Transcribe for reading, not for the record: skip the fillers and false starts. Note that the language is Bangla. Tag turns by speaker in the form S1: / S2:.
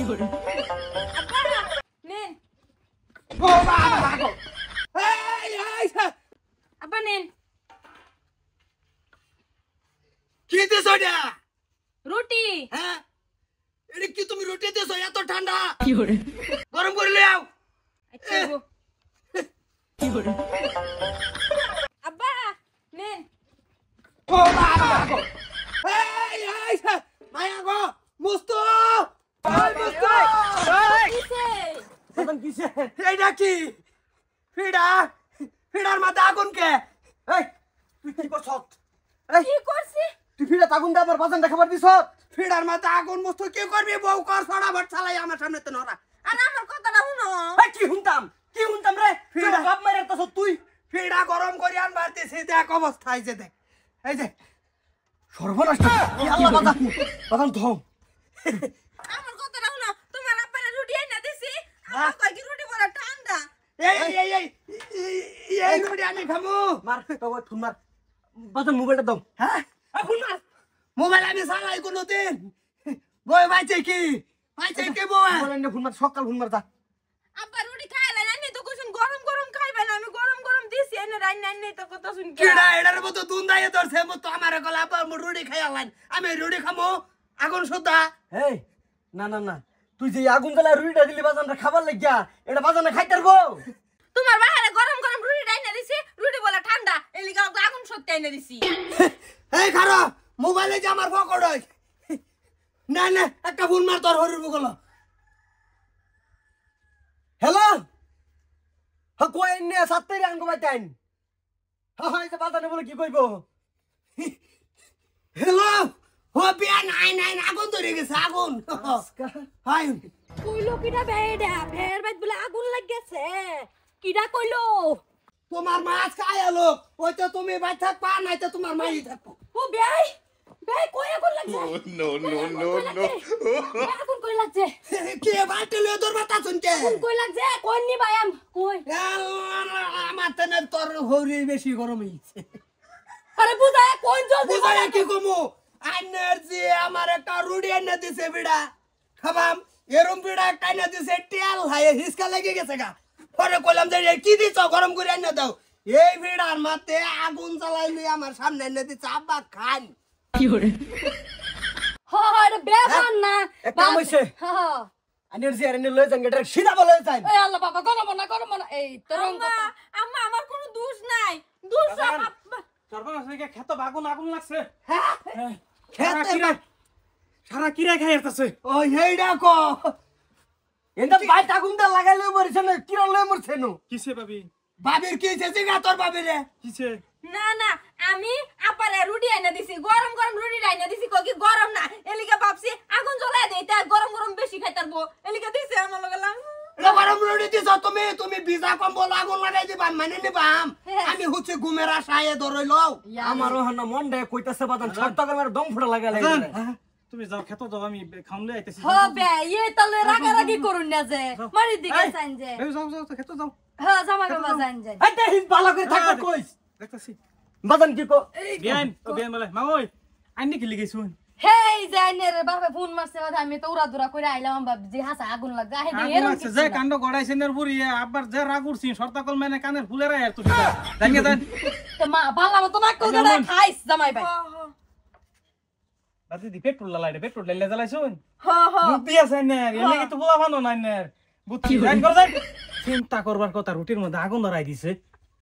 S1: আব্বা নেন
S2: ও বাবা গো এই
S1: আব্বা নেন
S2: কি দিছো এটা
S1: রুটি
S2: হ্যাঁ এটা কি তুমি রুটি দিছো এত ঠান্ডা কি করে গরম করে লও
S1: আচ্ছা গো কি করে আব্বা নেন
S2: ও বাবা গো এই মায়া গো মুস্তু ওই মুস্তু
S1: কিসে
S2: এখন কিসে এইটা কি ফিডার মাথা আগুন কে এই তুই কি করছস এই
S1: কি করছি
S2: তুই ফিডা আগুন দে আমার বাজান দেখাবার দিছস ফিডার মাথা আগুন মুস্তু কি করবি বউ কর ছড়া ভাট চালাই আমার সামনে তো নরা
S1: আর আমার কথাটা শুনো
S2: এই কি হুনতাম রে ফিডা বাপ মারে তো তুই ফিডা গরম করি আন বারতেছি দেখ অবস্থা এই যে দেখ এই যে সর্বনাশ কি আল্লাহ বাজান ধম
S1: আমার কথাটা শুনো তোমার আব্বারে রুটি এনে দিছি আমার কই কি রুটি বড় ঠান্ডা
S2: এই রুটি আমি খামু মার তো ফোন মার বাজান মোবাইলটা দাও হ্যাঁ ফোন মার মোবাইল আমি চালাই কোনদিন বই পাইছে কি বই মোবাইল ফোন মার সকাল ফোন মার যা
S1: আব্বা রুটি খাইলা না তো কইছেন গরম গরম খাইবে না আমি গরম গরম দিছি এনে রাইন নাই তো কথা শুন কি
S2: কিডা এটার মতো দুন্দায়ে ধরছে মত আমারে কলা আবার রুটি খাইলাম আমি রুটি খামু আগুন সুদা এই না তুই যে আগুন জ্বালা রুটিটা দিলি বাজানটা খাবার লাগিয়া এটা বাজানে খাইতারবো
S1: তোমার বাহারে গরম গরম রুটি রাইনা দিছি রুটি বলা ঠান্ডা এলিগা আগুন সত্যি এনে দিছি
S2: এই খারো মোবাইলে যে আমার পকেট হয় না একটা ফোন মার তোর হরিব গলো হ্যালো কই নে সাতটাই আঙ্গো বাইতাইন হ্যাঁ এই যে বাজানে বলে কি কইবো হ্যালো ও বিয়া নাই আগুন ধরে গেছে আগুন হাই
S1: কইলো কিডা বেডা ভের বাইত বলে আগুন লাগেছে কিডা কইলো
S2: তোমার মা আজকে আয়ালো ওই তো তুমি বাই থাকবা নাই তো তোমার মাই থাকবো
S1: ও বেই কই আগুন লাগছে
S3: no.
S1: আগুন কই লাগছে
S2: কে বাইতে লয়ে দরবা তা শুনতে
S1: আগুন কই লাগছে কই নি ভাইয়াম কই
S2: আমার তেনে তোর হরি বেশি গরম হইছে
S1: আরে বুঝায় কোন জলদি
S2: বুঝায় কি কমু এনার্জি আমার একটা রুডি এনে দিছে বিড়া খাবাম এরম বিড়া একটা এনে দিছে তেল হায় হিসকা লেগে গেছে গা পরে কইলাম যে কি দিছ গরম করে এনে দাও এই বিড়ার মাতে আগুন জ্বালাইলি আমার সামনে এনে দিছে আব্বা খান
S1: কি করে আরে বেফান না
S2: একটা হইছে
S1: হ্যাঁ
S2: এনার্জি আর এনে লয়ে যান গেটার সিধা বলে যাই
S1: এই আল্লাহ বাবা গরম না এই তরং কথা আম্মা আমার কোনো দোষ নাই দোষ
S4: সর্বনাশ হয়ে খেত আগুন লাগছে
S2: হ্যাঁ
S4: সারা কিরা খাই আসতেছে
S2: ও এইডা কো এন্ড বাইট আগুন দা লাগাইলে মরছে না কিরা লয়ে মরছে নো
S4: কিসে ভাবি
S2: বাবির কি হইছে গা তোর বাবিরে
S4: কিসে
S1: না আমি আপারে রুটি আইনা দিছি গরম রুটি আইনা দিছি কই কি গরম না এলিকা ভাবছি আগুন জ্বলাই দেই তা গরম বেশি খাইতারবো এলিকা দিছে আমার লগে লাগ
S2: গরম রুটি দিছ তুমি ভিজা কম্বল আগুন লাগাই দিবা মানে নিবাম আমি হচ্ছে ঘুমের আশায় ধরই লও আমারও হনা মন দে কইতাছে বাদান শর্ত করে দম ফুড়া লাগা লাগে
S4: তুমি যাও খেত যাও আমি খামলে আইতেছি
S1: হবে এই তালে রাগারাগি করুন না যে মারি দিকে সাইন যে
S4: যাও খেত যাও
S1: হ্যাঁ জামা কাপড় সাইন যে
S2: এটা হিস ভালো করে থাকবা কইস
S4: দেখতাছি
S2: বাদান কি কো
S4: বিয়ান বলে মা ওই আইনি কি লিগেছুন
S1: হেই জানের বাপে ফোন মারছে কথা আমি তো উড়াদুরা কইরা আইলাম ভাবজি হাসা আগুন লাগা হে এরকম
S4: আচ্ছা যে কাণ্ড গড়াইছে নের বুড়ি আবার যে রাগ উঠছি শর্তাকল মানে কানের ফুলেরা আর তুই জানিয়ে দেন
S1: তো মা বালা মত না কই দা খাইস জামাই ভাই
S4: বাতি দি পেট্রোল লাইলে জ্বালাইছুন
S1: হ্যাঁ
S4: বুদ্ধি আছে নের এনে কি তো বলা ভানো নাই নের বুদ্ধি জান কর যাই চিন্তা করবার কথা রুটির মধ্যে আগুন ধরাই দিছে